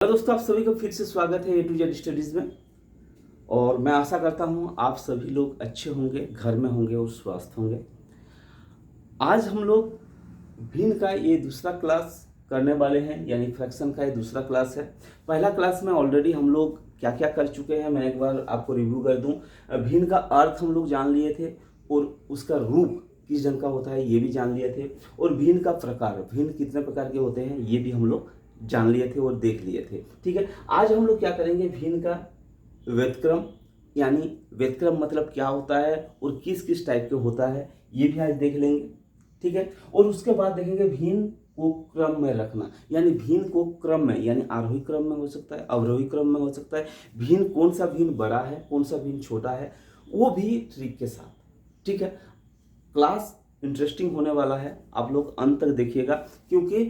Hello दोस्तों, आप सभी का फिर से स्वागत है ए टू जेड स्टडीज़ में। और मैं आशा करता हूँ आप सभी लोग अच्छे होंगे, घर में होंगे और स्वस्थ होंगे। आज हम लोग भिन्न का ये दूसरा क्लास करने वाले हैं, यानी फ्रैक्शन का ये दूसरा क्लास है। पहला क्लास में ऑलरेडी हम लोग क्या क्या कर चुके हैं, मैं एक बार आपको रिव्यू कर दूं। भिन्न का अर्थ हम लोग जान लिए थे और उसका रूप किस ढंग का होता है ये भी जान लिए थे, और भिन्न का प्रकार, भिन्न कितने प्रकार के होते हैं ये भी हम लोग जान लिए थे और देख लिए थे। ठीक है, आज हम लोग क्या करेंगे, भिन्न का व्युत्क्रम, यानी व्युत्क्रम मतलब क्या होता है और किस किस टाइप के होता है ये भी आज देख लेंगे। ठीक है, और उसके बाद देखेंगे भिन्न को क्रम में रखना, यानी भिन्न को क्रम में, यानी आरोही क्रम में हो सकता है, अवरोही क्रम में हो सकता है। भिन्न कौन सा भिन्न बड़ा है, कौन सा भिन्न छोटा है, वो भी ट्रिक के साथ। ठीक है, क्लास इंटरेस्टिंग होने वाला है, आप लोग अंत तक देखिएगा, क्योंकि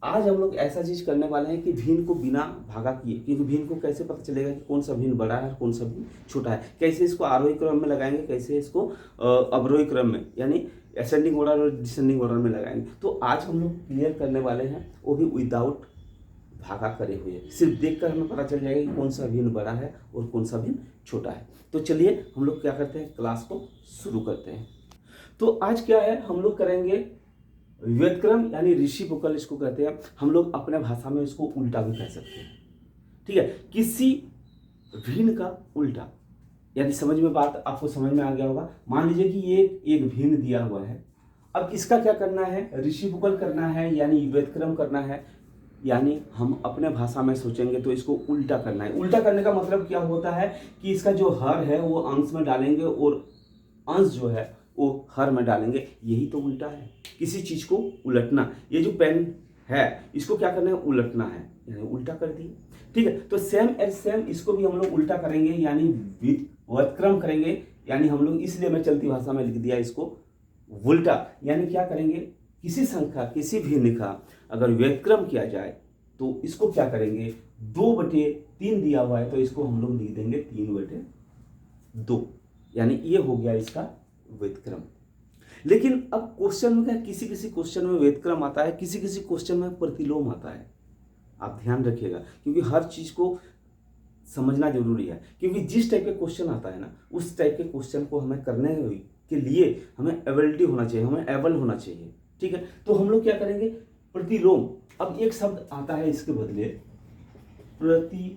आज हम लोग ऐसा चीज करने वाले हैं कि भिन्न को बिना भागा किए, क्योंकि भिन्न को कैसे पता चलेगा कि कौन सा भिन्न बड़ा है और कौन सा भिन्न छोटा है, कैसे इसको आरोही क्रम में लगाएंगे, कैसे इसको अवरोही क्रम में, यानी असेंडिंग ऑर्डर और डिसेंडिंग ऑर्डर में लगाएंगे। तो आज हम लोग क्लियर करने वाले हैं, वो भी विदाउट भागा करे हुए, सिर्फ देखकर हमें पता चल जाएगा कि कौन सा भिन्न बड़ा है और कौन सा भिन्न छोटा है। तो चलिए हम लोग क्या करते हैं, क्लास को शुरू करते हैं। तो आज क्या है, हम लोग करेंगे व्युत्क्रम, यानी ऋषिपुकल इसको कहते हैं। हम लोग अपने भाषा में इसको उल्टा भी कह सकते हैं। ठीक है, किसी भिन्न का उल्टा, यानी समझ में बात आपको समझ में आ गया होगा। मान लीजिए कि ये एक भिन्न दिया हुआ है, अब इसका क्या करना है, ऋषिपुकल करना है, यानी व्युत्क्रम करना है। यानी हम अपने भाषा में सोचेंगे तो इसको उल्टा करना है। उल्टा करने का मतलब क्या होता है कि इसका जो हर है वो अंश में डालेंगे और अंश जो है वो हर में डालेंगे, यही तो उल्टा है, किसी चीज को उलटना। ये जो पेन है इसको क्या करना है, उलटना है, यानी उल्टा कर दिए। ठीक है, तो सेम एज सेम इसको भी हम लोग उल्टा करेंगे, यानी व्युत्क्रम करेंगे। यानी हम लोग, इसलिए मैं चलती भाषा में लिख दिया इसको उल्टा। यानी क्या करेंगे, किसी संख्या, किसी भिन्न का अगर व्युत्क्रम किया जाए तो इसको क्या करेंगे, 2/3 दिया हुआ है तो इसको हम लोग लिख देंगे 3/2, यानी ये हो गया इसका व्युत्क्रम। लेकिन अब क्वेश्चन में क्या, किसी किसी क्वेश्चन में व्युत्क्रम आता है, किसी किसी क्वेश्चन में प्रतिलोम आता है। आप ध्यान रखिएगा, क्योंकि हर चीज को समझना जरूरी है, क्योंकि जिस टाइप के क्वेश्चन आता है ना, उस टाइप के क्वेश्चन को हमें करने के लिए हमें एबिलिटी होना चाहिए, हमें एबल होना चाहिए। ठीक है, तो हम लोग क्या करेंगे, प्रतिलोम। अब एक शब्द आता है इसके बदले, प्रतिलोम।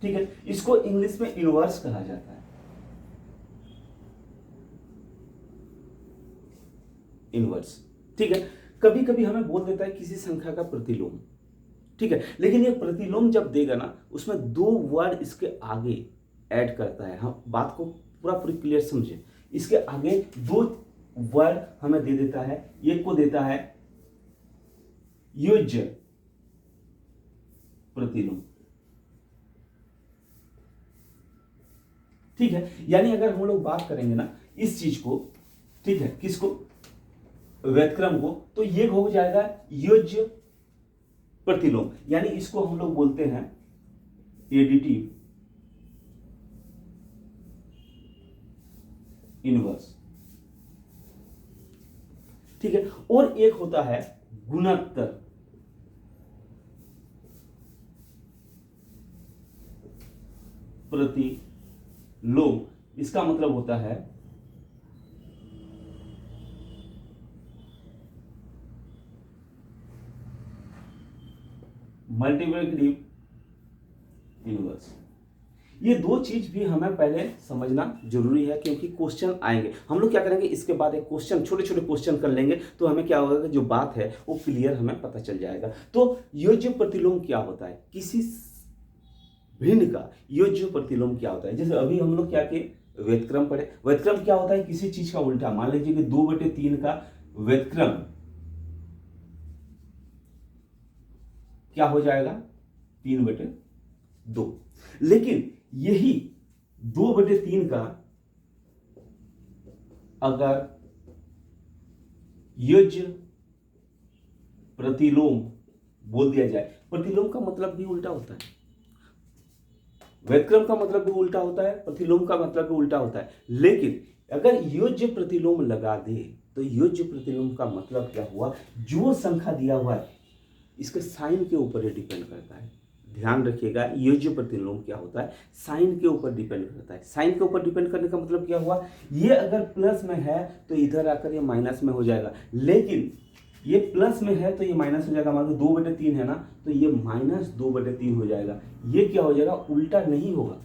ठीक है, इसको इंग्लिश में इनवर्स कहा जाता है, इनवर्स। ठीक है, कभी कभी हमें बोल देता है किसी संख्या का प्रतिलोम। ठीक है, लेकिन ये प्रतिलोम जब देगा ना, उसमें 2 वर्ड इसके आगे ऐड करता है। हम बात को पूरी क्लियर समझे, इसके आगे 2 वर्ड हमें दे देता है। एक को देता है योज्य प्रतिलोम। ठीक है, यानी अगर हम लोग बात करेंगे ना इस चीज को, ठीक है, किसको, व्युत्क्रम को, तो ये हो जाएगा योज्य प्रतिलोम। यानी इसको हम लोग बोलते हैं एडिटिव इनवर्स। ठीक है, और एक होता है गुणोत्तर प्रतिलोम। इसका मतलब होता है मल्टीप्लिकेटिव इनवर्स। ये 2 चीज भी हमें पहले समझना जरूरी है, क्योंकि क्वेश्चन आएंगे। हम लोग क्या करेंगे, इसके बाद एक क्वेश्चन, छोटे छोटे क्वेश्चन कर लेंगे, तो हमें क्या होगा कि जो बात है वो क्लियर हमें पता चल जाएगा। तो योज्य प्रतिलोम क्या होता है, किसी भिन्न का योज्य प्रतिलोम क्या होता है। जैसे अभी हम लोग क्या किए, व्युत्क्रम पढ़े। व्युत्क्रम क्या होता है, किसी चीज का उल्टा। मान लीजिए कि 2/3 का व्युत्क्रम क्या हो जाएगा, 3/2। लेकिन यही 2/3 का अगर योज्य प्रतिलोम बोल दिया जाए, प्रतिलोम का मतलब भी उल्टा होता है, व्युत्क्रम का मतलब भी उल्टा होता है, प्रतिलोम का मतलब भी उल्टा होता है। लेकिन अगर योज्य प्रतिलोम लगा दे तो योज्य प्रतिलोम का मतलब क्या हुआ, जो संख्या दिया हुआ है इसके साइन के ऊपर ये डिपेंड करता है। ध्यान रखिएगा, ये जो प्रतिलोम क्या होता है साइन के ऊपर डिपेंड करता है। साइन के ऊपर डिपेंड करने का मतलब क्या हुआ, ये अगर प्लस में है तो इधर आकर ये माइनस में हो जाएगा, लेकिन ये प्लस में है तो ये माइनस हो जाएगा। मान लो 2/3 है ना, तो ये -2/3 हो जाएगा। ये क्या हो जाएगा, उल्टा नहीं होगा।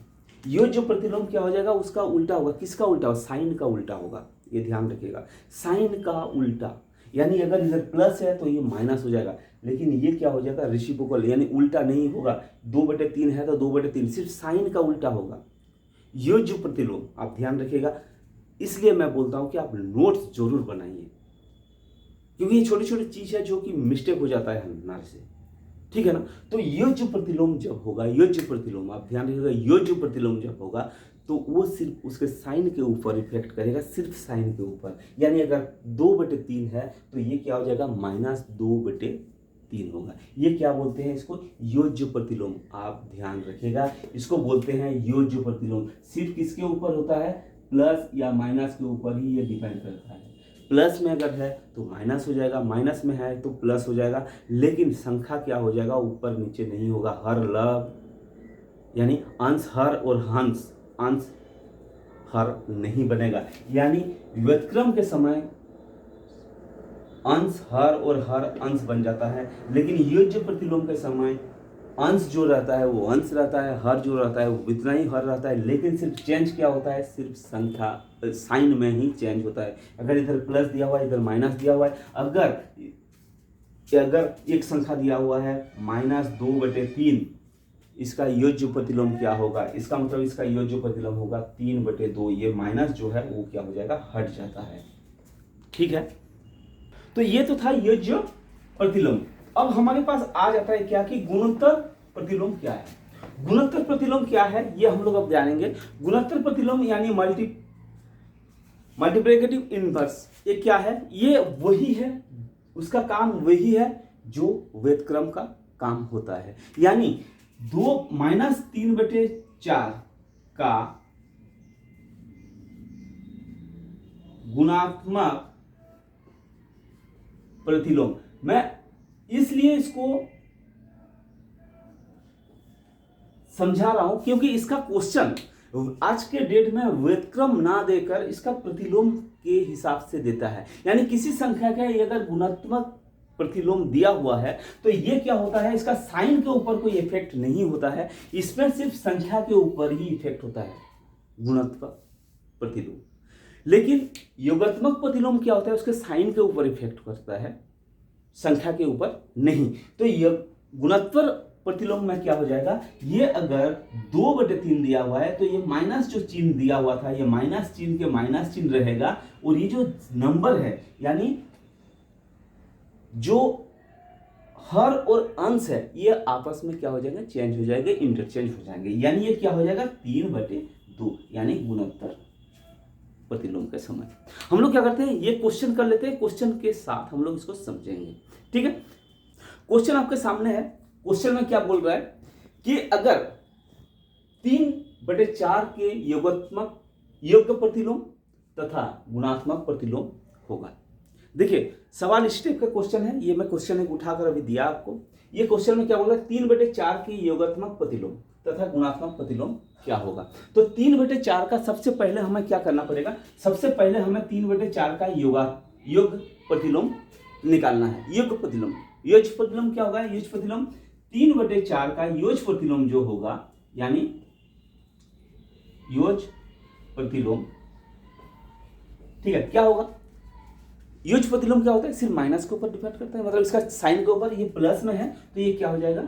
ये जो प्रतिलोम क्या हो जाएगा, उसका उल्टा होगा। किसका उल्टा होगा, साइन का उल्टा होगा। ये ध्यान रखिएगा, साइन का उल्टा, यानी अगर इधर प्लस है तो ये माइनस हो जाएगा, लेकिन ये क्या हो जाएगा, रेसिप्रोकल, यानी उल्टा नहीं होगा। 2/3 है तो 2/3, सिर्फ साइन का उल्टा होगा। ये जो प्रतिलोम आप ध्यान रखिएगा, इसलिए मैं बोलता हूं कि आप नोट्स जरूर बनाइए, क्योंकि ये छोटी छोटी चीज है जो कि मिस्टेक हो जाता है हमारे से, ठीक है ना। तो ये जो प्रतिलोम जब होगा, ये जो प्रतिलोम आप ध्यान रखिएगा, ये जो प्रतिलोम जब होगा तो वो सिर्फ उसके साइन के ऊपर इफेक्ट करेगा, सिर्फ साइन के ऊपर। यानी अगर 2/3 है तो ये क्या हो जाएगा, -2/3 होगा। ये क्या बोलते हैं इसको, योज्य प्रतिलोम। आप ध्यान रखिएगा, इसको बोलते हैं योज्य प्रतिलोम। सिर्फ किसके ऊपर होता है, प्लस या माइनस के ऊपर ही ये डिपेंड करता है। प्लस में अगर है तो माइनस हो जाएगा, माइनस में है तो प्लस हो जाएगा, लेकिन संख्या क्या हो जाएगा, ऊपर नीचे नहीं होगा। हर लव यानी अंश हर और हंस अंश हर नहीं बनेगा। यानी व्युत्क्रम के समय अंश हर और हर अंश बन जाता है, लेकिन योज्य प्रतिलोम के समय अंश जो रहता है वो अंश रहता है, हर जो रहता है वो इतना ही हर रहता है, लेकिन सिर्फ चेंज क्या होता है, सिर्फ संख्या साइन में ही चेंज होता है। अगर इधर प्लस दिया हुआ है, इधर माइनस दिया हुआ है, अगर एक संख्या दिया हुआ है -2/3, इसका योज्य प्रतिलोम क्या होगा, इसका मतलब इसका योज्य प्रतिलोम होगा 3/2। ये माइनस जो है वो क्या हो जाएगा, हट जाता है, ठीक है। तो ये तो था योज्य प्रतिलोम। अब हमारे पास आ जाता है क्या कि गुणोत्तर प्रतिलोम क्या है। गुणोत्तर प्रतिलोम क्या है ये हम लोग अब जानेंगे। गुणोत्तर प्रतिलोम यानी मल्टीप्लिकेटिव इनवर्स, ये क्या है, ये वही है, उसका काम वही है जो व्युत्क्रम का काम होता है। यानी 3/4 का गुणात्मक प्रतिलोम। मैं इसलिए इसको समझा रहा हूं क्योंकि इसका क्वेश्चन आज के डेट में व्युत्क्रम ना देकर इसका प्रतिलोम के हिसाब से देता है। यानी किसी संख्या का अगर गुणात्मक प्रतिलोम दिया हुआ है तो ये क्या होता है, इसका साइन के ऊपर कोई इफेक्ट नहीं होता है, इसमें सिर्फ संख्या के ऊपर ही इफेक्ट होता है गुणात्मक प्रतिलोम। लेकिन योगात्मक प्रतिलोम क्या होता है, उसके साइन के ऊपर इफेक्ट करता है, संख्या के ऊपर नहीं। तो ये गुणोत्तर प्रतिलोम में क्या हो जाएगा, ये अगर 2/3 दिया हुआ है तो ये माइनस जो चिन्ह दिया हुआ था, ये माइनस चिन्ह के माइनस चिन्ह रहेगा, और ये जो नंबर है यानी जो हर और अंश है ये आपस में क्या हो जाएगा, चेंज हो जाएंगे, इंटरचेंज हो जाएंगे। यानी ये क्या हो जाएगा 3/2, यानी गुणोत्तर प्रतिलोम के समय। हम लोग क्या करते हैं, ये क्वेश्चन कर लेते हैं, क्वेश्चन के साथ हम लोग इसको समझेंगे, ठीक है। क्वेश्चन आपके सामने है। क्वेश्चन में क्या बोल रहा है कि अगर 3/4 के योग्य प्रतिलोम तथा गुणात्मक प्रतिलोम होगा। देखिए सवाल इस टाइप का क्वेश्चन है, ये मैं क्वेश्चन एक उठाकर अभी दिया आपको। ये क्वेश्चन में क्या बोल रहा है, 3/4 की योगात्मक प्रतिलोम तथा गुणात्मक प्रतिलोम क्या होगा। तो 3/4 का सबसे पहले हमें क्या करना पड़ेगा, सबसे पहले हमें 3/4 का योग प्रतिलोम निकालना है। योग प्रतिलोम क्या होगा, योज प्रतिलोम 3/4 का योज प्रतिलोम जो होगा, यानी योज प्रतिलोम, ठीक है, क्या होगा, योज प्रतिलोम क्या होता है, सिर्फ माइनस के ऊपर डिपेंड करता है, मतलब इसका साइन के ऊपर, ये प्लस में है तो ये क्या हो जाएगा,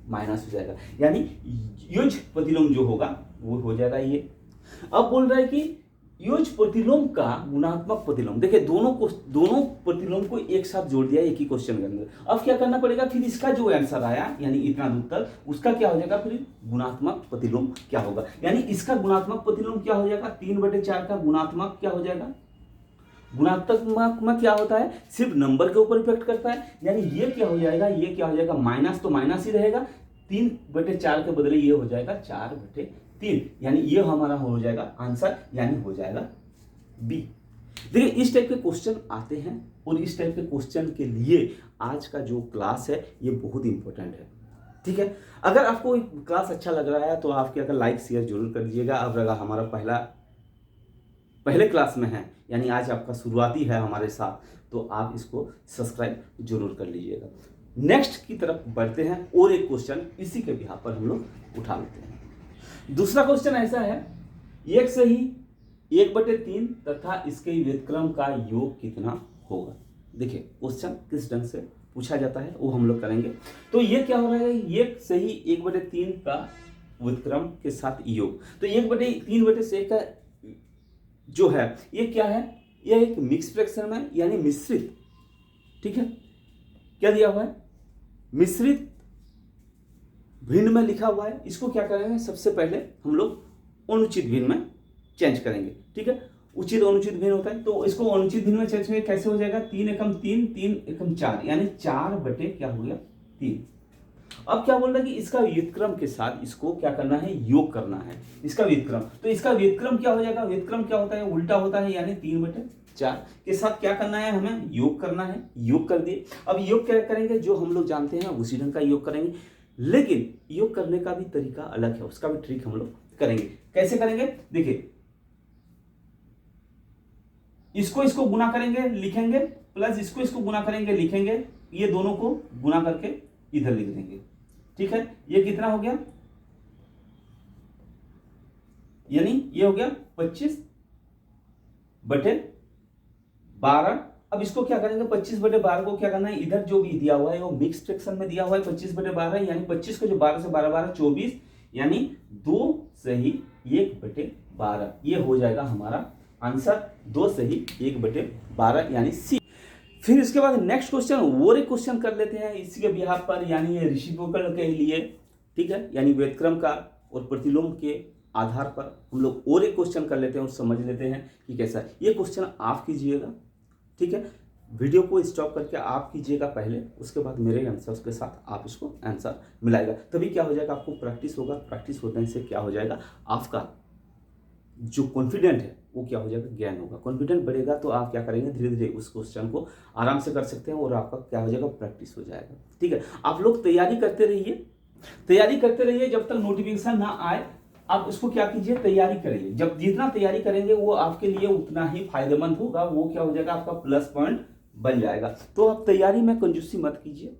माइनस हो जाएगा। यानी योज प्रतिलोम जो होगा वो हो जाएगा ये। अब बोल रहा है कि योज प्रतिलोम का गुणात्मक प्रतिलोम। देखिए दोनों प्रतिलोम को एक साथ जोड़ दिया एक ही क्वेश्चन के अंदर। अब क्या करना पड़ेगा, फिर इसका जो आंसर आया यानी इतना उत्तर, उसका क्या हो जाएगा, फिर गुणात्मक प्रतिलोम क्या होगा। यानी इसका गुणात्मक प्रतिलोम क्या हो जाएगा, 3/4 का गुणात्मक क्या हो जाएगा। गुणात्मक में क्या होता है, सिर्फ नंबर के ऊपर इफेक्ट करता है। यानी ये क्या हो जाएगा, ये क्या हो जाएगा, माइनस तो माइनस ही रहेगा, 3/4 के बदले ये हो जाएगा 4/3, यानी ये हमारा हो जाएगा आंसर, यानी हो जाएगा बी। देखिए इस टाइप के क्वेश्चन आते हैं और इस टाइप के क्वेश्चन के लिए आज का जो क्लास है ये बहुत इंपॉर्टेंट है। ठीक है, अगर आपको क्लास अच्छा लग रहा है तो आप क्या कर लाइक शेयर जरूर कर दीजिएगा। अब अगर हमारा पहले क्लास में है, यानी आज आपका शुरुआती है हमारे साथ, तो आप इसको सब्सक्राइब जरूर कर लीजिएगा। नेक्स्ट की तरफ बढ़ते हैं और एक क्वेश्चन इसी के बिहाफ पर हम लोग उठा लेते हैं। दूसरा क्वेश्चन ऐसा है, एक से ही 1/3 तथा इसके व्युत्क्रम का योग कितना होगा। देखिए क्वेश्चन किस ढंग से पूछा जाता है वो हम लोग करेंगे। तो ये क्या हो रहा है, एक से ही 1/3 का व्युत्क्रम के साथ योग। तो 1/3/6 का जो है ये क्या है, यह एक मिक्स फ्रैक्शन में यानी मिश्रित, ठीक है, क्या दिया हुआ है, मिश्रित भिन्न में लिखा हुआ है। इसको क्या करेंगे, सबसे पहले हम लोग अनुचित भिन्न में चेंज करेंगे। ठीक है, उचित अनुचित भिन्न होता है, तो इसको अनुचित भिन्न में चेंज करेंगे। कैसे हो जाएगा, 3 एकम 3, 3 एकम 4, यानी 4 क्या हो गया 3। अब क्या बोल रहा है कि इसका व्युत्क्रम के साथ इसको क्या करना है, योग करना है, इसका व्युत्क्रम। तो इसका व्युत्क्रम क्या हो जाएगा, व्युत्क्रम क्या होता है, उल्टा होता है, यानी 3/4 के साथ क्या करना है, हमें योग करना है। योग कर दिए। अब योग क्या करेंगे, जो हम लोग जानते हैं उसी ढंग का योग करेंगे, लेकिन योग करने का भी तरीका अलग है, उसका भी ट्रिक हम लोग करेंगे। कैसे करेंगे, देखिए इसको गुना करेंगे लिखेंगे, प्लस इसको गुना करेंगे लिखेंगे, ये दोनों को गुना करके इधर लिख देंगे। ठीक है, ये कितना हो गया, यानी ये हो गया 25/12। अब इसको क्या करेंगे, 25/12 को क्या करना है, इधर जो भी दिया हुआ है वो मिक्स फ्रैक्शन में दिया हुआ है 25/12, यानी 25 को जो 12 से 12 12 24, यानी 2 सही 1/12। ये हो जाएगा हमारा आंसर, 2 सही 1/12 यानी सी। फिर इसके बाद नेक्स्ट क्वेश्चन और एक क्वेश्चन कर लेते हैं इसी के बिहाफ पर, यानी ये रेसिप्रोकल के लिए। ठीक है, यानी व्युत्क्रम का और प्रतिलोम के आधार पर हम लोग और एक क्वेश्चन कर लेते हैं और समझ लेते हैं कि कैसा है। ये क्वेश्चन आप कीजिएगा, ठीक है, वीडियो को स्टॉप करके आप कीजिएगा पहले, उसके बाद मेरे आंसर्स के साथ आप इसको आंसर मिलाएगा, तभी क्या हो जाएगा, आपको प्रैक्टिस होगा। प्रैक्टिस होने से क्या हो जाएगा, आपका जो कॉन्फिडेंट है वो क्या हो जाएगा, ज्ञान होगा। कॉन्फिडेंट बढ़ेगा तो आप क्या करेंगे, धीरे धीरे उस क्वेश्चन को आराम से कर सकते हैं और आपका क्या हो जाएगा, प्रैक्टिस हो जाएगा। ठीक है, आप लोग तैयारी करते रहिए जब तक नोटिफिकेशन ना आए। आप इसको क्या कीजिए, तैयारी करिए। जब जितना तैयारी करेंगे वो आपके लिए उतना ही फायदेमंद होगा, वो क्या हो जाएगा, आपका प्लस पॉइंट बन जाएगा। तो आप तैयारी में कंजूसी मत कीजिए,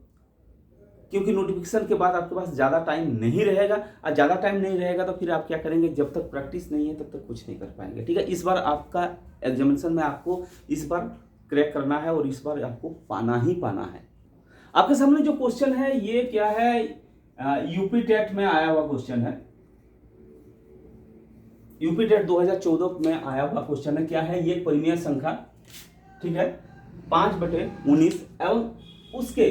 क्योंकि नोटिफिकेशन के बाद आपके पास ज़्यादा टाइम नहीं रहेगा, और ज़्यादा टाइम नहीं रहेगा तो फिर आप क्या करेंगे, जब तक प्रैक्टिस नहीं है तब तक कुछ नहीं कर पाएंगे। ठीक है, इस बार आपका एग्जामिनेशन में आपको इस बार क्रैक करना है और इस बार आपको पाना ही पाना है। आपके सामने जो क्वेश्चन है ये क्या है, यूपी टेट में आया हुआ क्वेश्चन है, यूपी टेट 2014 में आया हुआ क्वेश्चन है। क्या है, ये परिमेय संख्या, ठीक है, 5/19 एवं उसके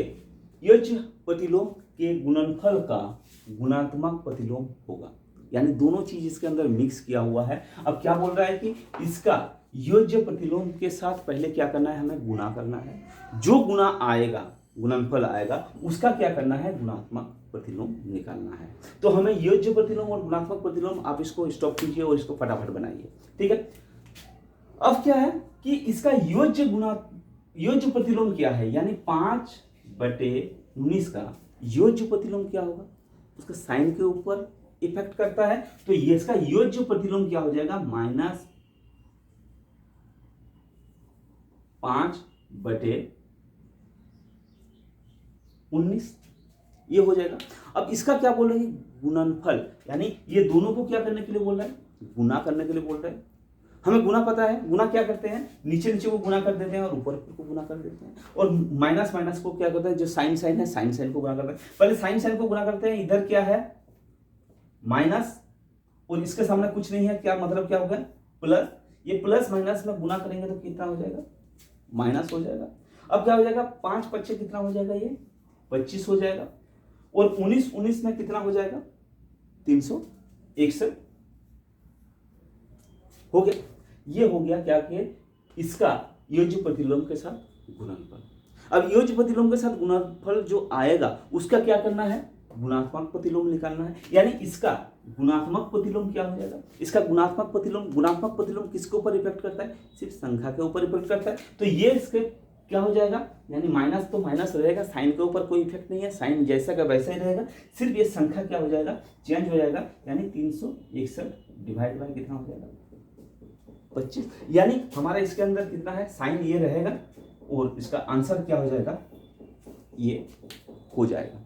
योज्य प्रतिलोम के गुणनफल का गुणात्मक प्रतिलोम होगा। यानी दोनों चीज इसके अंदर मिक्स किया हुआ है। अब क्या बोल रहा है कि इसका योज्य प्रतिलोम के साथ पहले क्या करना है, हमें गुणा करना है। जो गुणा आएगा, गुणनफल आएगा, उसका क्या करना है, गुणात्मक प्रतिलोम निकालना है। तो हमें योज्य प्रतिलोम और गुणात्मक प्रतिलोम, आप इसको स्टॉप कीजिए और इसको फटाफट बनाइए। ठीक है, अब क्या है कि इसका योज्य प्रतिलोम क्या है, यानी 5/19 का योज्य प्रतिलोम क्या होगा, उसका साइन के ऊपर इफेक्ट करता है। तो ये इसका योज्य प्रतिलोम क्या हो जाएगा, -5/19 ये हो जाएगा। अब इसका क्या बोल रहे हैं, गुणनफल, यानी ये दोनों को क्या करने के लिए बोल रहा है, गुना करने के लिए बोल रहा है। हमें गुना पता है, गुना क्या करते हैं, नीचे नीचे को गुना कर देते हैं और ऊपर को गुना कर देते हैं, और माइनस माइनस को क्या करते हैं, जो साइन है साइन को गुना करते हैं। पहले साइन को गुना करते हैं, इधर क्या है माइनस और इसके सामने कुछ नहीं है, क्या मतलब क्या होगा, प्लस। ये प्लस माइनस में गुना करेंगे तो कितना हो जाएगा, माइनस हो जाएगा। अब क्या हो जाएगा, 5×5 कितना हो जाएगा, ये 25 हो जाएगा, और 19 में कितना हो जाएगा, 361 हो गया। ये हो गया क्या कि इसका योज्य प्रतिलोम के साथ गुणनफल। अब योज्य प्रतिलोम के साथ गुणनफल जो आएगा उसका क्या करना है, गुणात्मक प्रतिलोम निकालना है। यानी इसका गुणात्मक प्रतिलोम क्या हो जाएगा, इसका गुणात्मक प्रतिलोम किसके ऊपर इफेक्ट करता है, सिर्फ संख्या के ऊपर इफेक्ट करता है। तो ये इसके क्या हो जाएगा, यानी माइनस तो माइनस रहेगा, साइन के ऊपर कोई इफेक्ट नहीं है, साइन जैसा का वैसा ही रहेगा, सिर्फ ये संख्या क्या हो जाएगा, चेंज हो जाएगा, यानी 361 डिवाइड बाय कितना हो जाएगा 25, यानी हमारा इसके अंदर कितना है, साइन ये रहेगा और इसका आंसर क्या हो जाएगा, ये हो जाएगा।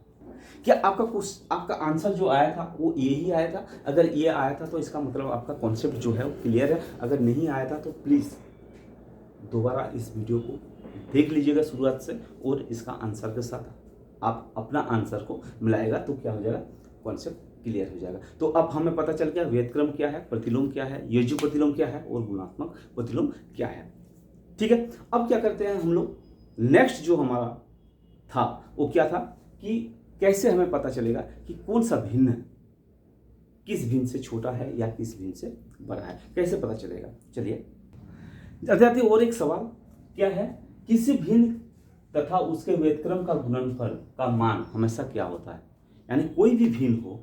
क्या आपका आंसर जो आया था वो ये ही आया था? अगर ये आया था तो इसका मतलब आपका कॉन्सेप्ट जो है वो क्लियर है। अगर नहीं आया था तो प्लीज़ दोबारा इस वीडियो को देख लीजिएगा शुरुआत से, और इसका आंसर के साथ आप अपना आंसर को मिलाएगा तो क्या हो जाएगा, कॉन्सेप्ट क्लियर हो जाएगा। तो अब हमें पता चल गया व्यतक्रम क्या है, प्रतिलोम क्या है, योज्य प्रतिलोम क्या है और गुणात्मक प्रतिलोम क्या है। ठीक है, अब क्या करते हैं हम लोग, नेक्स्ट जो हमारा था वो क्या था कि कैसे हमें पता चलेगा कि कौन सा भिन्न किस भिन्न से छोटा है या किस भिन्न से बड़ा है, कैसे पता चलेगा। चलिए जाते और एक सवाल क्या है, किसी भिन्न तथा उसके व्यतक्रम का गुणनफल का मान हमेशा क्या होता है, यानी कोई भी भिन्न हो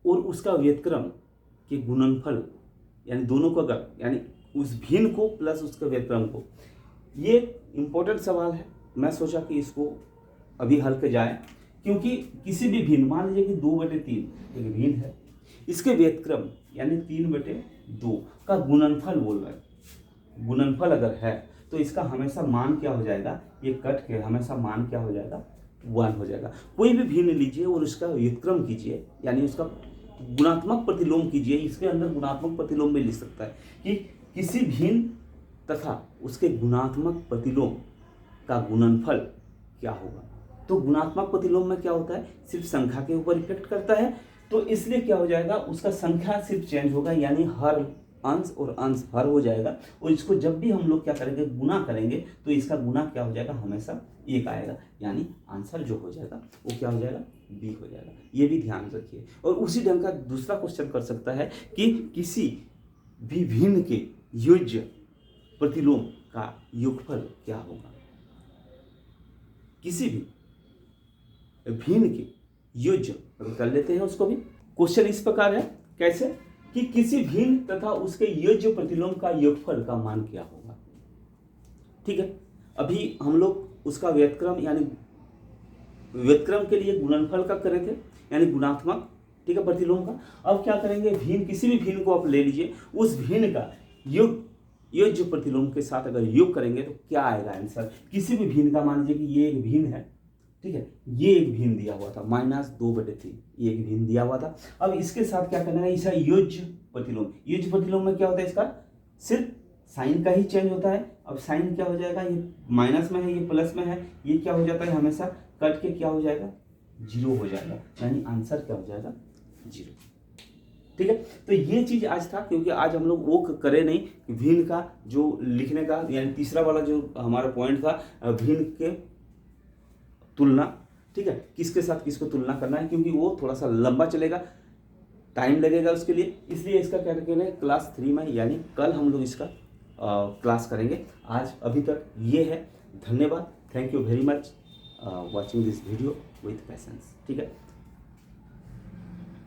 और उसका व्यतक्रम के गुणनफल, यानी दोनों को अगर, यानी उस भिन्न को प्लस उसके व्यतक्रम को, ये इंपॉर्टेंट सवाल है। मैं सोचा कि इसको अभी हल के जाए, क्योंकि किसी भी भिन्न, मान लीजिए कि 2/3 एक भिन्न है, इसके व्यतक्रम यानी 3/2 का गुणनफल बोल रहा है, गुणनफल अगर है तो इसका हमेशा मान क्या हो जाएगा, ये कट के हमेशा मान क्या हो जाएगा, 1 हो जाएगा। कोई भी भिन्न लीजिए और उसका व्युत्क्रम कीजिए, यानी उसका गुणात्मक प्रतिलोम कीजिए। इसके अंदर गुणात्मक प्रतिलोम में लिख सकता है कि किसी भिन्न तथा उसके गुणात्मक प्रतिलोम का गुणनफल क्या होगा। तो गुणात्मक प्रतिलोम में क्या होता है, सिर्फ संख्या के ऊपर इफेक्ट करता है, तो इसलिए क्या हो जाएगा, उसका संख्या सिर्फ चेंज होगा, यानी हर अंश और अंश हर हो जाएगा। और इसको जब भी हम लोग क्या करेंगे, गुना करेंगे, तो इसका गुना क्या हो जाएगा, हमेशा 1 आएगा, यानी आंसर जो हो जाएगा वो क्या हो जाएगा, बी हो जाएगा। ये भी ध्यान रखिए। और उसी ढंग का दूसरा क्वेश्चन कर सकता है कि किसी भी भिन्न के योज्य प्रतिलोम का योगफल क्या होगा। किसी भी भिन्न के योज्य, कर लेते हैं उसको भी। क्वेश्चन इस प्रकार है, कैसे कि किसी भिन्न तथा उसके योज्य प्रतिलोम का योगफल का मान क्या होगा। ठीक है, अभी हम लोग उसका व्यतक्रम, यानी व्यतक्रम के लिए गुणनफल का करे थे, यानी गुणात्मक, ठीक है, प्रतिलोम का। अब क्या करेंगे, भिन्न, किसी भी भिन्न को आप ले लीजिए, उस भिन्न का योग योज्य प्रतिलोम के साथ अगर योग करेंगे तो क्या आएगा आंसर। किसी भी भिन्न का, मान लीजिए कि ये एक भिन्न है, ठीक है, ये एक भिन्न दिया हुआ था -2/3, ये एक भिन्न दिया हुआ था। अब इसके साथ क्या करना है, इसका योज्य प्रतिलोम। योज्य प्रतिलोम में क्या होता है, इसका सिर्फ साइन का ही चेंज होता है। अब साइन क्या हो जाएगा, ये माइनस में है, ये प्लस में है, ये क्या हो जाता है, हमेशा कट के क्या हो जाएगा, 0 हो जाएगा, यानी आंसर क्या हो जाएगा, 0। ठीक है, तो ये चीज आज था, क्योंकि आज हम लोग वो करे नहीं, भिन्न का जो लिखने का, यानी तीसरा वाला जो हमारा पॉइंट था, भिन्न के तुलना, ठीक है, किसके साथ किसको तुलना करना है, क्योंकि वो थोड़ा सा लंबा चलेगा, टाइम लगेगा उसके लिए, इसलिए इसका क्या करेंगे, क्लास 3 में, यानी कल हम लोग इसका क्लास करेंगे। आज अभी तक ये है। धन्यवाद, thank you very much watching this video with patience. ठीक है।